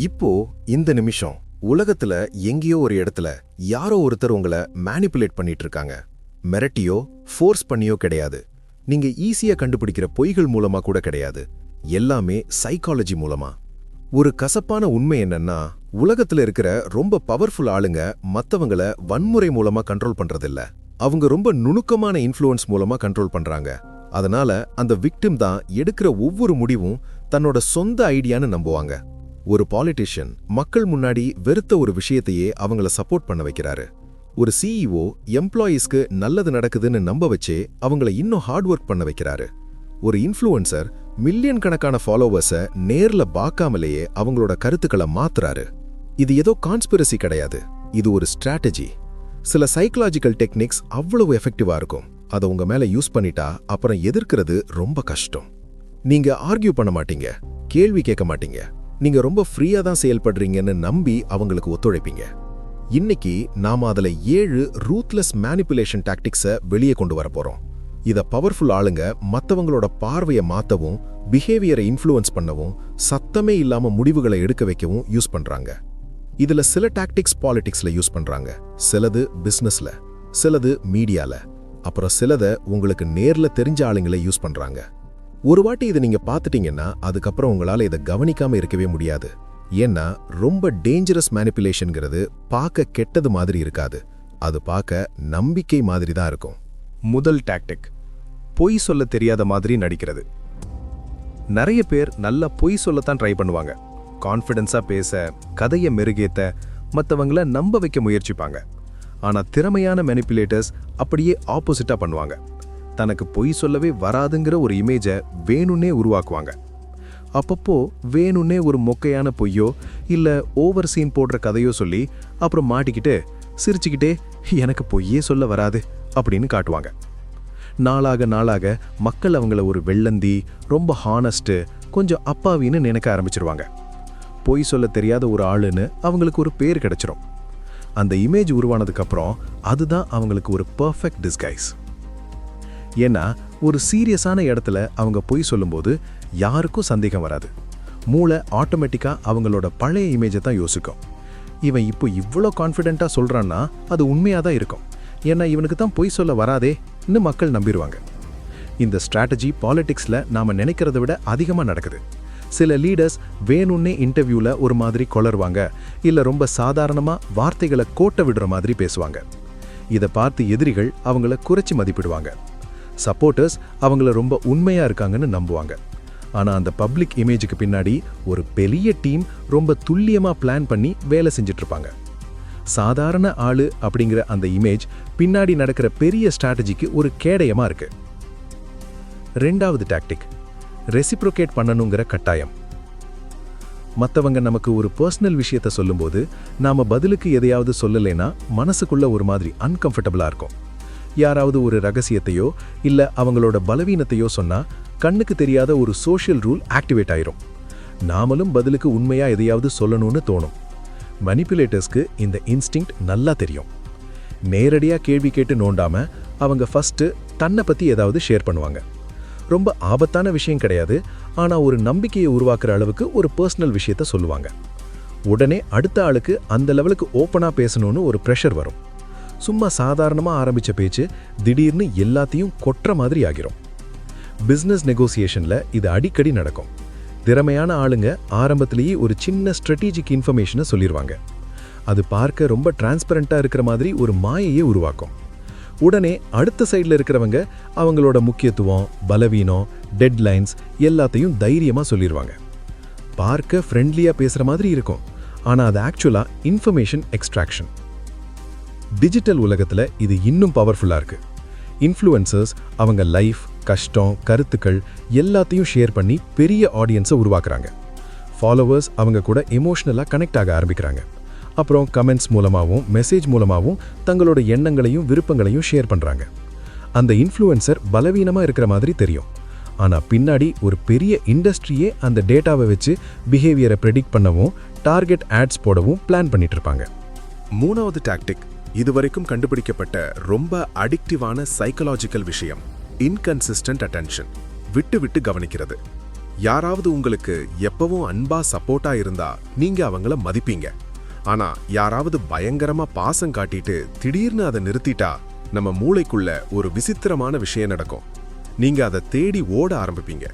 இப்போ இந்த நிமிஷம் உலகத்துல எங்கேயோ ஒரு இடத்துல யாரோ ஒருத்தர் உங்களை மேனிபுலேட் பண்ணிட்டு இருக்காங்க. மிரட்டியோ ஃபோர்ஸ் பண்ணியோ கிடையாது. நீங்க ஈஸியா கண்டுபிடிக்கிற பொய்கள் மூலமா கூட கிடையாது. எல்லாமே சைக்காலஜி மூலமா. ஒரு கசப்பான உண்மை என்னன்னா, உலகத்துல இருக்கிற ரொம்ப பவர்ஃபுல் ஆளுங்க மத்தவங்கள வன்முறை மூலமா கண்ட்ரோல் பண்றதில்ல. அவங்க ரொம்ப நுணுக்கமான இன்ஃப்ளூயன்ஸ் மூலமா கண்ட்ரோல் பண்றாங்க. அதனால அந்த விக்டிம் தான் எடுக்கிற ஒவ்வொரு முடிவும் தன்னோட சொந்த ஐடியான்னு நம்புவாங்க. ஒரு பாலிட்டிஷியன் மக்கள் முன்னாடி வெறுத்த ஒரு விஷயத்தையே அவங்கள சப்போர்ட் பண்ண வைக்கிறாரு. ஒரு சிஇஓ எம்ப்ளாயீஸ்க்கு நல்லது நடக்குதுன்னு நம்ப வச்சே அவங்கள இன்னும் ஹார்ட் ஒர்க் பண்ண வைக்கிறாரு. ஒரு இன்ஃப்ளூயன்சர் மில்லியன் கணக்கான ஃபாலோவர்ஸை நேர்ல பார்க்காமலேயே அவங்களோட கருத்துக்களை மாத்துறாரு. இது ஏதோ கான்ஸ்பிரசி கிடையாது, இது ஒரு ஸ்ட்ராட்டஜி. சில சைக்கலாஜிக்கல் டெக்னிக்ஸ் அவ்வளவு எஃபெக்டிவா இருக்கும். அதை உங்க மேல யூஸ் பண்ணிட்டா அப்புறம் எதிர்க்கிறது ரொம்ப கஷ்டம். நீங்க ஆர்கியூ பண்ண மாட்டீங்க, கேள்வி கேட்க மாட்டீங்க. நீங்க ரொம்ப ஃப்ரீயா தான் செயல்படுறீங்கன்னு நம்பி அவங்களுக்கு ஒத்துழைப்பீங்க. இன்னைக்கு நாம அதுல 7 ரூத்லெஸ் மேனிபுலேஷன் டாக்டிக்ஸை வெளியே கொண்டு வர போறோம். இத பவர்ஃபுல் ஆளுங்க மத்தவங்களோட பார்வையை மாத்தவும், பிஹேவியரை இன்ஃப்ளூயன்ஸ் பண்ணவும், சத்தமே இல்லாம முடிவுகளை எடுக்க வைக்கவும் யூஸ் பண்றாங்க. இதுல சில டாக்டிக்ஸ் பாலிடிக்ஸ்ல யூஸ் பண்றாங்க, சிலது பிசினஸ்ல, சிலது மீடியால, அப்புறம் சிலத உங்களுக்கு நேர்ல தெரிஞ்ச ஆளுங்களை யூஸ் பண்றாங்க. ஒரு வாட்டி இதை நீங்க பார்த்துட்டீங்கன்னா அதுக்கப்புறம் உங்களால இதை கவனிக்காம இருக்கவே முடியாது. ஏன்னா ரொம்ப டேஞ்சரஸ் மேனிபுலேஷன்ங்கிறது பார்க்க கெட்டது மாதிரி இருக்காது, அது பார்க்க நம்பிக்கை மாதிரி தான் இருக்கும். முதல் டாக்டிக், பொய் சொல்ல தெரியாத மாதிரி நடிக்கிறது. நிறைய பேர் நல்லா பொய் சொல்லத்தான் ட்ரை பண்ணுவாங்க. கான்ஃபிடென்ஸா பேச, கதையை மெருகேத்த, மற்றவங்கள நம்ப வைக்க முயற்சிப்பாங்க. ஆனா திறமையான மேனிபுலேட்டர்ஸ் அப்படியே ஆப்போசிட்டா பண்ணுவாங்க. தனக்கு பொய் சொல்லவே வராதுங்கிற ஒரு இமேஜை வேணும்னே உருவாக்குவாங்க. அப்பப்போ வேணும்னே ஒரு மொக்கையான பொய்யோ இல்ல ஓவர் சீன் போடுற கதையோ சொல்லி அப்புறம் மாட்டிக்கிட்டு சிரிச்சுக்கிட்டே எனக்கு பொய்யே சொல்ல வராது அப்படின்னு காட்டுவாங்க. நாளாக நாளாக மக்கள் அவங்கள ஒரு வெள்ளந்தி, ரொம்ப ஹானஸ்ட், கொஞ்சம் அப்பாவின்னு நினைக்க ஆரம்பிச்சிருவாங்க. பொய் சொல்ல தெரியாத ஒரு ஆளுன்னு அவங்களுக்கு ஒரு பேர் கிடைச்சிரும். அந்த இமேஜ் உருவானதுக்கு அப்புறம் அதுதான் அவங்களுக்கு ஒரு பெர்ஃபெக்ட் டிஸ்கைஸ். ஏன்னா ஒரு சீரியஸான இடத்துல அவங்க பொய் சொல்லும்போது யாருக்கும் சந்தேகம் வராது. மூளை ஆட்டோமேட்டிக்கா அவங்களோட பழைய இமேஜை தான் யோசிக்கும். இவன் இப்போ இவ்வளோ கான்ஃபிடென்ட்டா சொல்றான்னா அது உண்மையாக தான் இருக்கும், ஏன்னா இவனுக்கு தான் பொய் சொல்ல வராதேன்னு மக்கள் நம்பிடுவாங்க. இந்த ஸ்ட்ராட்டஜி பாலிடிக்ஸ்ல நாம நினைக்கிறத விட அதிகமாக நடக்குது. சில லீடர்ஸ் வேணும்னே இன்டர்வியூல ஒரு மாதிரி கொளருவாங்க, இல்ல ரொம்ப சாதாரணமா வார்த்தைகளை கோட்டை விடுற மாதிரி பேசுவாங்க. இதை பார்த்து எதிரிகள் அவங்கள குறைச்சி மதிப்பிடுவாங்க. சப்போர்ட்டர்ஸ் அவங்கள ரொம்ப உண்மையா இருக்காங்கன்னு நம்புவாங்க. ஆனா அந்த பப்ளிக் இமேஜுக்கு பின்னாடி ஒரு பெரிய டீம் ரொம்ப துல்லியமா பிளான் பண்ணி வேலை செஞ்சுட்டு இருப்பாங்க. சாதாரண ஆளு அப்படிங்கிற அந்த இமேஜ் பின்னாடி நடக்கிற பெரிய ஸ்ட்ராட்டஜிக்கு ஒரு கேடயமா இருக்கு. ரெண்டாவது டாக்டிக், ரெசிப்ரோகேட் பண்ணணுங்கிற கட்டாயம். மற்றவங்க நமக்கு ஒரு பர்சனல் விஷயத்த சொல்லும்போது நாம பதிலுக்கு எதையாவது சொல்லலைன்னா மனசுக்குள்ள ஒரு மாதிரி அன்கம்ஃபர்டபுளா இருக்கும். யாராவது ஒரு ரகசியத்தையோ இல்ல அவங்களோட பலவீனத்தையோ சொன்னா கண்ணுக்கு தெரியாத ஒரு சோஷியல் ரூல் ஆக்டிவேட் ஆயிரும். நாமளும் பதிலுக்கு உண்மையா எதையாவது சொல்லணும்னு தோணும். மனிபுலேட்டர்ஸ்க்கு இந்த இன்ஸ்டிங்க்ட் நல்லா தெரியும். நேரடியா கேள்வி கேட்டு நோண்டாம அவங்க ஃபர்ஸ்ட் தன்னை பத்தி ஏதாவது ஷேர் பண்ணுவாங்க. ரொம்ப ஆபத்தான விஷயம் கிடையாது, ஆனா ஒரு நம்பிக்கையை உருவாக்குற அளவுக்கு ஒரு பர்சனல் விஷயத்த சொல்லுவாங்க. உடனே அடுத்த ஆளுக்கு அந்த லெவலுக்கு ஓப்பனா பேசணும்னு ஒரு ப்ரெஷர் வரும். சும்மா சாதாரணமா ஆரம்பிச்ச பேச்சு திடீர்னு எல்லாத்தையும் கொற்ற மாதிரி ஆகிரும். பிசினஸ் நெகோசியேஷன்ல இது அடிக்கடி நடக்கும். திறமையான ஆளுங்க ஆரம்பத்திலேயே ஒரு சின்ன ஸ்ட்ராட்டஜிக் இன்ஃபர்மேஷனை சொல்லிடுவாங்க. அது பார்க்க ரொம்ப டிரான்ஸ்பரண்டா இருக்கிற மாதிரி ஒரு மாயையே உருவாக்கும். உடனே அடுத்த சைடில் இருக்கிறவங்க அவங்களோட முக்கியத்துவம், பலவீனம், டெட்லைன்ஸ் எல்லாத்தையும் தைரியமா சொல்லிடுவாங்க. பார்க்க ஃப்ரெண்ட்லியா பேசுற மாதிரி இருக்கும், ஆனா அது ஆக்சுவலா இன்ஃபர்மேஷன் எக்ஸ்ட்ராக்ஷன். டிஜிட்டல் உலகத்துல இது இன்னும் பவர்ஃபுல்லா இருக்கு. இன்ஃப்ளூயன்சர்ஸ் அவங்க லைஃப், கஷ்டம், கருத்துக்கள் எல்லாத்தையும் ஷேர் பண்ணி பெரிய ஆடியன்ஸை உருவாக்குறாங்க. ஃபாலோவர்ஸ் அவங்க கூட எமோஷனலா கனெக்ட் ஆக ஆரம்பிக்கிறாங்க. அப்புறம் கமெண்ட்ஸ் மூலமாகவும் மெசேஜ் மூலமாகவும் தங்களோட எண்ணங்களையும் விருப்பங்களையும் ஷேர் பண்றாங்க. அந்த இன்ஃப்ளூயன்சர் பலவீனமா இருக்கிற மாதிரி தெரியும், ஆனா பின்னாடி ஒரு பெரிய இண்டஸ்ட்ரியே அந்த டேட்டாவை வச்சு பிஹேவியரை ப்ரெடிக்ட் பண்ணவும், டார்கெட் ஆட்ஸ் போடவும் பிளான் பண்ணிட்டு இருப்பாங்க. மூணாவது டாக்டிக், இதுவரைக்கும் கண்டுபிடிக்கப்பட்ட ரொம்ப அடிக்டிவான சைக்கலாஜிக்கல் விஷயம், இன்கன்சிஸ்டன்ட் அட்டென்ஷன், விட்டு விட்டு கவனிக்கிறது. யாராவது உங்களுக்கு எப்பவும் அன்பா சப்போர்ட்டா இருந்தா நீங்க அவங்கள மதிப்பீங்க. ஆனா யாராவது பயங்கரமா பாசம் காட்டிட்டு திடீர்னு அதை நிறுத்திட்டா நம்ம மூளைக்குள்ள ஒரு விசித்திரமான விஷயம் நடக்கும். நீங்க அதை தேடி ஓட ஆரம்பிப்பீங்க.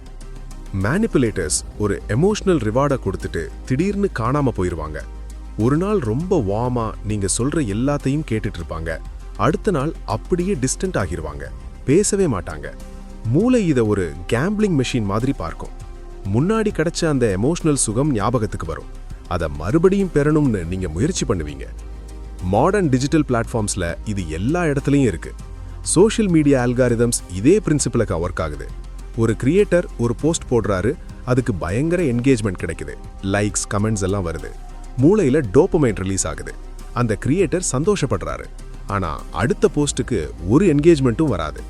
மேனிபுலேட்டர்ஸ் ஒரு எமோஷனல் ரிவார்டை கொடுத்துட்டு திடீர்னு காணாம போயிருவாங்க. ஒரு நாள் ரொம்ப வார்மா நீங்க சொல்ற எல்லாத்தையும் கேட்டுட்டு இருப்பாங்க. அடுத்த நாள் அப்படியே டிஸ்டன்ட் ஆகிருவாங்க, பேசவே மாட்டாங்க. மூளை இதை ஒரு கேம்பிளிங் மெஷின் மாதிரி பார்க்கும். முன்னாடி கிடைச்ச அந்த எமோஷனல் சுகம் ஞாபகத்துக்கு வரும். அதை மறுபடியும் பெறணும்னு நீங்க முயற்சி பண்ணுவீங்க. மாடர்ன் டிஜிட்டல் பிளாட்ஃபார்ம்ஸ்ல இது எல்லா இடத்துலையும் இருக்கு. சோஷியல் மீடியா அல்காரிதம்ஸ் இதே பிரின்சிபலுக்கு ஒர்க் ஆகுது. ஒரு கிரியேட்டர் ஒரு போஸ்ட் போடுறாரு, அதுக்கு பயங்கர என்கேஜ்மெண்ட் கிடைக்குது, லைக்ஸ் கமெண்ட்ஸ் எல்லாம் வருது. மூளையில டோபமைன் ரிலீஸ் ஆகுது. அந்த கிரியேட்டர் சந்தோஷப்படுறாரு. ஆனா அடுத்த போஸ்ட்டுக்கு ஒரு என்கேஜ்மெண்ட்டும் வராது.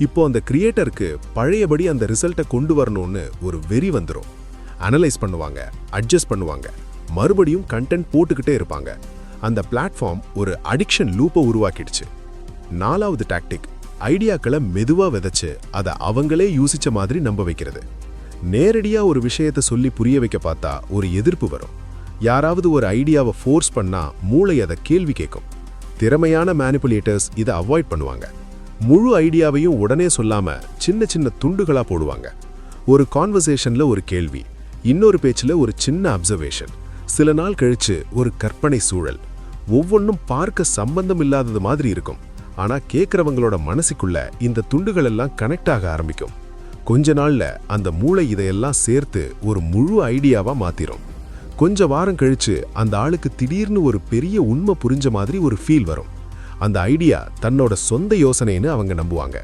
இப்போ அந்த கிரியேட்டருக்கு பழையபடி அந்த ரிசல்ட்டை கொண்டு வரணும்னு ஒரு வெறி வந்துடும். அனலைஸ் பண்ணுவாங்க, அட்ஜஸ்ட் பண்ணுவாங்க, மறுபடியும் கண்டென்ட் போட்டுக்கிட்டே இருப்பாங்க. அந்த பிளாட்ஃபார்ம் ஒரு அடிக்ஷன் லூப்பை உருவாக்கிடுச்சு. 4வது டாக்டிக், ஐடியாக்களை மெதுவா விதைச்சு அதை அவங்களே யோசிச்ச மாதிரி நம்ப வைக்கிறது. நேரடியா ஒரு விஷயத்தை சொல்லி புரிய வைக்க பார்த்தா ஒரு எதிர்ப்பு வரும். யாராவது ஒரு ஐடியாவை ஃபோர்ஸ் பண்ணா மூளை அதை கேள்வி கேட்கும். திறமையான மேனிபுலேட்டர்ஸ் இதை அவாய்ட் பண்ணுவாங்க. முழு ஐடியாவையும் உடனே சொல்லாம சின்ன சின்ன துண்டுகளா போடுவாங்க. ஒரு கான்வர்சேஷன்ல ஒரு கேள்வி, இன்னொரு பேச்சுல ஒரு சின்ன அப்சர்வேஷன், சில நாள் கழிச்சு ஒரு கற்பனை சூழல். ஒவ்வொன்றும் பார்க்க சம்பந்தம் இல்லாதது மாதிரி இருக்கும். ஆனா கேட்கறவங்களோட மனசுக்குள்ள இந்த துண்டுகள் எல்லாம் கனெக்ட் ஆக ஆரம்பிக்கும். கொஞ்ச நாள்ல அந்த மூளை இதையெல்லாம் சேர்த்து ஒரு முழு ஐடியாவா மாத்திரும். கொஞ்ச வாரம் கழிச்சு அந்த ஆளுக்கு திடீர்னு ஒரு பெரிய உண்மை புரிஞ்ச மாதிரி ஒரு ஃபீல் வரும். அந்த ஐடியா தன்னோட சொந்த யோசனைன்னு அவங்க நம்புவாங்க.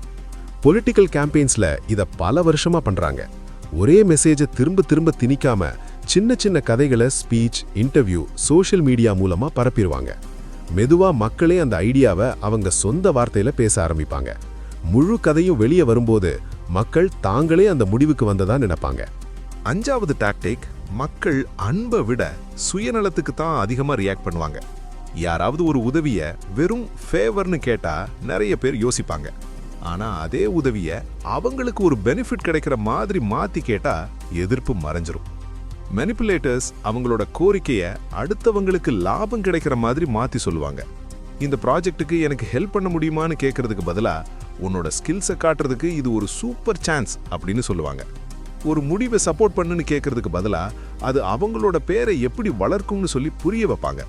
பொலிட்டிக்கல் கேம்பெயின்ஸ்ல இதை பல வருஷமா பண்றாங்க. ஒரே மெசேஜை திரும்ப திரும்ப திணிக்காம சின்ன சின்ன கதைகளை ஸ்பீச், இன்டர்வியூ, சோஷியல் மீடியா மூலமா பரப்பிடுவாங்க. மெதுவா மக்களே அந்த ஐடியாவை அவங்க சொந்த வார்த்தையில பேச ஆரம்பிப்பாங்க. முழு கதையும் வெளியே வரும்போது மக்கள் தாங்களே அந்த முடிவுக்கு வந்ததா நினைப்பாங்க. 5வது டாக்டிக், மக்கள் அன்பை விட சுயநலத்துக்கு தான் அதிகமா ரியாக்ட் பண்ணுவாங்க. யாராவது ஒரு உதவிய வெறும் ஃபேவர்னு கேட்டா நிறைய பேர் யோசிப்பாங்க. ஆனா அதே உதவிய அவங்களுக்கு ஒரு பெனிஃபிட் கிடைக்கிற மாதிரி மாத்தி கேட்டா எதிர்ப்பு மறைஞ்சிரும். மேனிபுலேட்டர்ஸ் அவங்களோட கோரிக்கையை அடுத்தவங்களுக்கு லாபம் கிடைக்கிற மாதிரி மாத்தி சொல்லுவாங்க. இந்த ப்ராஜெக்ட்டுக்கு எனக்கு ஹெல்ப் பண்ண முடியுமான்னு கேட்கறதுக்கு பதிலா உன்னோட ஸ்கில்ஸை காட்டுறதுக்கு இது ஒரு சூப்பர் சான்ஸ் அப்படின்னு சொல்லுவாங்க. ஒரு முடிவை சப்போர்ட் பண்ணுன்னு கேட்கறதுக்கு பதிலா அது அவங்களோட பேரை எப்படி வளர்க்கும்னு சொல்லி புரிய வைப்பாங்க.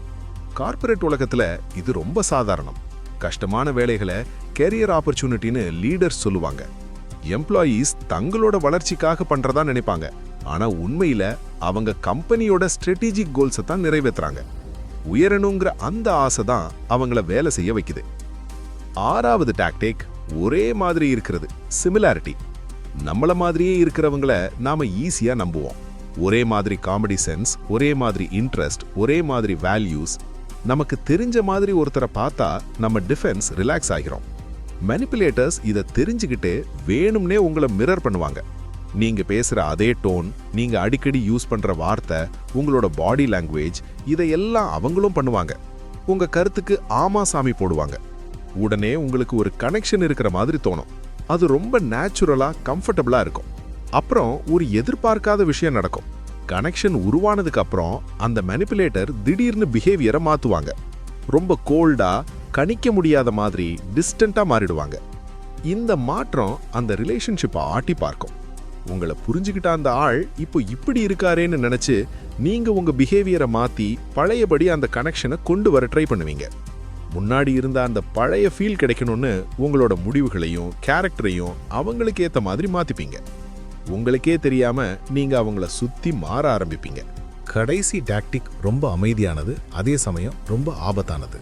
கார்ப்பரேட் உலகத்துல இது ரொம்ப சாதாரணம். கஷ்டமான வேலைகளை கெரியர் ஆப்பர்ச்சுனிட்டின்னு லீடர்ஸ் சொல்லுவாங்க. எம்ப்ளாயீஸ் தங்களோட வளர்ச்சிக்காக பண்றதா நினைப்பாங்க. ஆனா உண்மையில அவங்க கம்பெனியோட ஸ்ட்ராட்டஜிக் கோல்ஸை தான் நிறைவேற்றுறாங்க. உயரணுங்கிற அந்த ஆசை தான் அவங்கள வேலை செய்ய வைக்குது. 6வது டாக்டிக், ஒரே மாதிரி இருக்கிறது, சிமிலாரிட்டி. நம்மள மாதிரியே இருக்கிறவங்கள நாம ஈஸியா நம்புவோம். ஒரே மாதிரி காமெடி சென்ஸ், ஒரே மாதிரி இன்ட்ரெஸ்ட், ஒரே மாதிரி வேல்யூஸ். நமக்கு தெரிஞ்ச மாதிரி ஒருத்தரை பார்த்தா நம்ம டிஃபென்ஸ் ரிலாக்ஸ் ஆகிறோம். மேனிபுலேட்டர்ஸ் இதை தெரிஞ்சுக்கிட்டு வேணும்னே உங்களை மிரர் பண்ணுவாங்க. நீங்க பேசுற அதே டோன், நீங்க அடிக்கடி யூஸ் பண்ற வார்த்தை, உங்களோட பாடி லாங்குவேஜ், இதையெல்லாம் அவங்களும் பண்ணுவாங்க. உங்க கருத்துக்கு ஆமா சாமி போடுவாங்க. உடனே உங்களுக்கு ஒரு கனெக்ஷன் இருக்கிற மாதிரி தோணும். அது ரொம்ப நேச்சுரலா, கம்ஃபர்டபுளா இருக்கும். அப்புறம் ஒரு எதிர்பார்க்காத விஷயம் நடக்கும். கனெக்ஷன் உருவானதுக்கு அப்புறம் அந்த மேனிபுலேட்டர் திடீர்னு பிஹேவியரை மாத்துவாங்க. ரொம்ப கோல்டா, கணிக்க முடியாத மாதிரி டிஸ்டன்ட்டா மாறிடுவாங்க. இந்த மாற்றம் அந்த ரிலேஷன்ஷிப்பை ஆட்டி பார்க்கும். உங்களை புரிஞ்சுக்கிட்ட அந்த ஆள் இப்போ இப்படி இருக்காரேன்னு நினைச்சு நீங்க உங்க பிஹேவியரை மாத்தி பழையபடி அந்த கனெக்ஷனை கொண்டு வர ட்ரை பண்ணுவீங்க. முன்னாடி இருந்த அந்த பழைய ஃபீல் கிடைக்கணும்னு உங்களோட முடிவுகளையும் கேரக்டரையும் அவங்களுக்கு ஏத்த மாதிரி மாத்திப்பீங்க. உங்களுக்கே தெரியாம நீங்க அவங்கள சுத்தி மாற ஆரம்பிப்பீங்க. கடைசி டாக்டிக் ரொம்ப அமைதியானது, அதே சமயம் ரொம்ப ஆபத்தானது.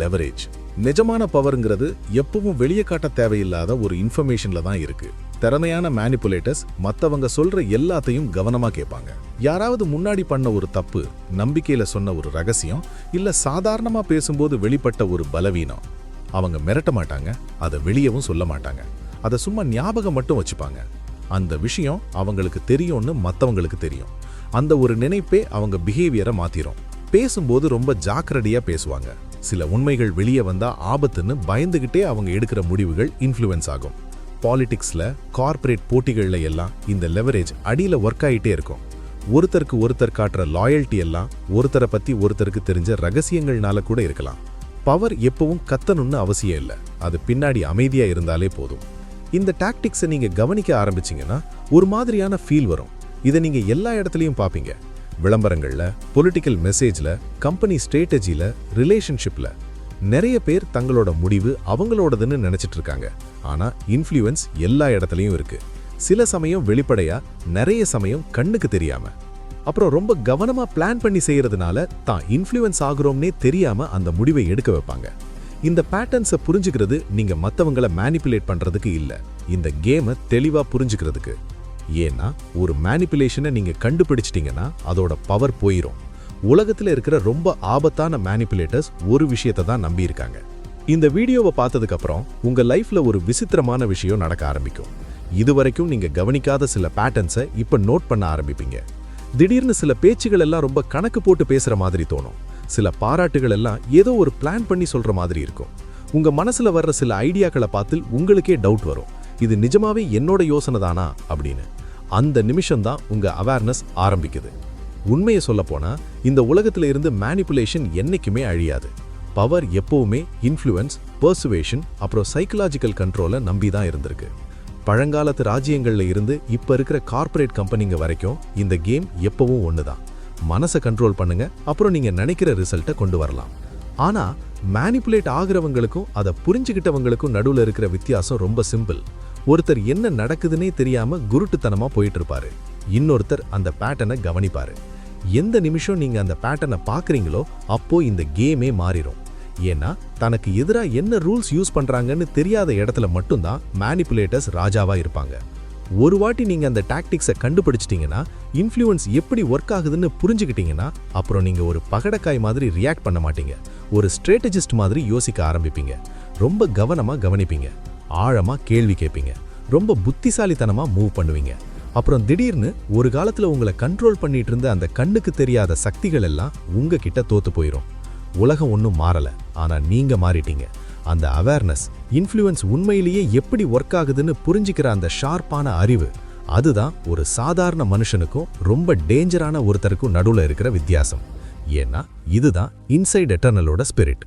லெவரேஜ். நிஜமான பவர்ங்கிறது எப்பவும் வெளியே காட்ட தேவையில்லாத ஒரு இன்ஃபர்மேஷன்ல தான் இருக்கு. திறமையான மேனிபுலேட்டர்ஸ் மத்தவங்க சொல்ற எல்லாத்தையும் கவனமா கேட்பாங்க. யாராவது முன்னாடி பண்ண ஒரு தப்பு, நம்பிக்கையில சொன்ன ஒரு ரகசியம், இல்ல சாதாரணமா பேசும்போது வெளிப்பட்ட ஒரு பலவீனம், அவங்க மிரட்ட மாட்டாங்க, அதை வெளியவும் சொல்ல மாட்டாங்க. அதை சும்மா ஞாபகம் மட்டும் வச்சுப்பாங்க. அந்த விஷயம் அவங்களுக்கு தெரியும்னு மத்தவங்களுக்கு தெரியும். அந்த ஒரு நினைப்பே அவங்க பிஹேவியரை மாத்திரும். பேசும்போது ரொம்ப ஜாக்கிரதையா பேசுவாங்க. சில உண்மைகள் வெளியே வந்தா ஆபத்துன்னு பயந்துகிட்டே அவங்க எடுக்கிற முடிவுகள் இன்ஃப்ளூயன்ஸ் ஆகும். பாலிடிக்ஸ்ல கார்ப்பரேட் போட்டிகள்ல எல்லாம் இந்த லெவரேஜ் அடியில ஒர்க் ஆயிட்டே இருக்கும். ஒருத்தருக்கு ஒருத்தர் காட்டுற லாயல்ட்டி எல்லாம் ஒருத்தரை பத்தி ஒருத்தருக்கு தெரிஞ்ச ரகசியங்கள்னால கூட இருக்கலாம். பவர் எப்பவும் கத்தணும்னு அவசியம் இல்லை, அது பின்னாடி அமைதியா இருந்தாலே போதும். இந்த டாக்டிக்ஸை நீங்க கவனிக்க ஆரம்பிச்சீங்கன்னா ஒரு மாதிரியான ஃபீல் வரும். இதை நீங்க எல்லா இடத்துலையும் பார்ப்பீங்க. விளம்பரங்கள்ல, பொலிட்டிக்கல் மெசேஜ்ல, கம்பெனி ஸ்ட்ராட்டஜில, ரிலேஷன்ஷிப்ல. நிறைய பேர் தங்களோட முடிவு அவங்களோடதுன்னு நினைச்சிட்டு இருக்காங்க. ஆனா இன்ஃப்ளூயன்ஸ் எல்லா இடத்துலையும் இருக்கு. சில சமயம் வெளிப்படையா, நிறைய சமயம் கண்ணுக்கு தெரியாம. அப்புறம் ரொம்ப கவனமா பிளான் பண்ணி செய்யறதுனால தான் இன்ஃப்ளூயன்ஸ் ஆகுறோம்னே தெரியாம அந்த முடிவை எடுக்க வைப்பாங்க. இந்த பேட்டர்ன்ஸை புரிஞ்சுக்கிறது நீங்க மத்தவங்கள மேனிப்புலேட் பண்றதுக்கு இல்ல, இந்த கேமை தெளிவா புரிஞ்சுக்கிறதுக்கு. ஏன்னா ஒரு மேனிப்புலேஷனை நீங்க கண்டுபிடிச்சிட்டீங்கன்னா அதோட பவர் போயிரும். உலகத்துல இருக்கிற ரொம்ப ஆபத்தான மேனிப்புலேட்டர்ஸ் ஒரு விஷயத்தை தான் நம்பி இருக்காங்க. இந்த வீடியோவை பார்த்ததுக்கு அப்புறம் உங்க லைஃப்ல ஒரு விசித்திரமான விஷயம் நடக்க ஆரம்பிக்கும். இதுவரைக்கும் நீங்க கவனிக்காத சில பேட்டர்ன்ஸை இப்ப நோட் பண்ண ஆரம்பிப்பீங்க. திடீர்னு சில பேச்சுகள் எல்லாம் ரொம்ப கணக்கு போட்டு பேசுற மாதிரி தோணும். சில பாராட்டுகள் எல்லாம் ஏதோ ஒரு பிளான் பண்ணி சொல்ற மாதிரி இருக்கும். உங்க மனசுல வர்ற சில ஐடியாக்களை பார்த்து உங்களுக்கே டவுட் வரும், இது நிஜமாவே என்னோட யோசனை தானா அப்படின்னு. அந்த நிமிஷம் தான் உங்க அவேர்னஸ் ஆரம்பிக்குது. உண்மையை சொல்ல போனா இந்த உலகத்துல இருந்து மேனிப்புலேஷன் என்னைக்குமே அழியாது. பவர் எப்பவுமே இன்ஃப்ளூயன்ஸ், பர்சுவேஷன், அப்புறம் சைக்கலாஜிக்கல் கண்ட்ரோலை நம்பி தான் இருந்திருக்கு. பழங்காலத்து ராஜ்யங்கள்ல இருந்து இப்ப இருக்கிற கார்ப்பரேட் கம்பெனிங்க வரைக்கும் இந்த கேம் எப்பவும் ஒண்ணுதான். மனசை கண்ட்ரோல் பண்ணுங்க, அப்புறம் நீங்க நினைக்கிற ரிசல்ட்டை கொண்டு வரலாம். ஆனா மேனிப்புலேட் ஆகிறவங்களுக்கும் அதை புரிஞ்சுக்கிட்டவங்களுக்கும் நடுவில் இருக்கிற வித்தியாசம் ரொம்ப சிம்பிள். ஒருத்தர் என்ன நடக்குதுன்னே தெரியாம குருட்டுத்தனமா போயிட்டு இருப்பாரு, இன்னொருத்தர் அந்த பேட்டர்னை கவனிப்பாரு. எந்த நிமிஷம் நீங்க அந்த பேட்டர்னை பாக்குறீங்களோ அப்போ இந்த கேமே மாறிடும். ஏன்னா தனக்கு எதிராக என்ன ரூல்ஸ் யூஸ் பண்றாங்கன்னு தெரியாத இடத்துல மட்டும்தான் மேனிப்புலேட்டர்ஸ் ராஜாவா இருப்பாங்க. ஒரு வாட்டி நீங்க அந்த டாக்டிக்ஸை கண்டுபிடிச்சிட்டீங்கன்னா, இன்ஃப்ளூயன்ஸ் எப்படி ஒர்க் ஆகுதுன்னு புரிஞ்சுக்கிட்டீங்கன்னா, அப்புறம் நீங்க ஒரு பகடக்காய் மாதிரி ரியாக்ட் பண்ண மாட்டீங்க, ஒரு ஸ்ட்ராட்டஜிஸ்ட் மாதிரி யோசிக்க ஆரம்பிப்பீங்க. ரொம்ப கவனமா கவனிப்பீங்க, ஆழமா கேள்வி கேட்பீங்க, ரொம்ப புத்திசாலித்தனமா மூவ் பண்ணுவீங்க. அப்புறம் திடீர்னு ஒரு காலத்துல உங்களை கண்ட்ரோல் பண்ணிட்டு இருந்த அந்த கண்ணுக்கு தெரியாத சக்திகள் எல்லாம் உங்ககிட்ட தோத்து போயிடும். உலகம் ஒன்றும் மாறல, ஆனா நீங்க மாறிட்டீங்க. அந்த அவேர்னஸ், இன்ஃப்ளூயன்ஸ் உண்மையிலேயே எப்படி ஒர்க் ஆகுதுன்னு புரிஞ்சிக்கிற அந்த ஷார்ப்பான அறிவு, அதுதான் ஒரு சாதாரண மனுஷனுக்கும் ரொம்ப டேஞ்சரான ஒருத்தருக்கும் நடுவில் இருக்கிற வித்தியாசம். ஏன்னா இதுதான் இன்சைட் எட்டர்னலோட ஸ்பிரிட்.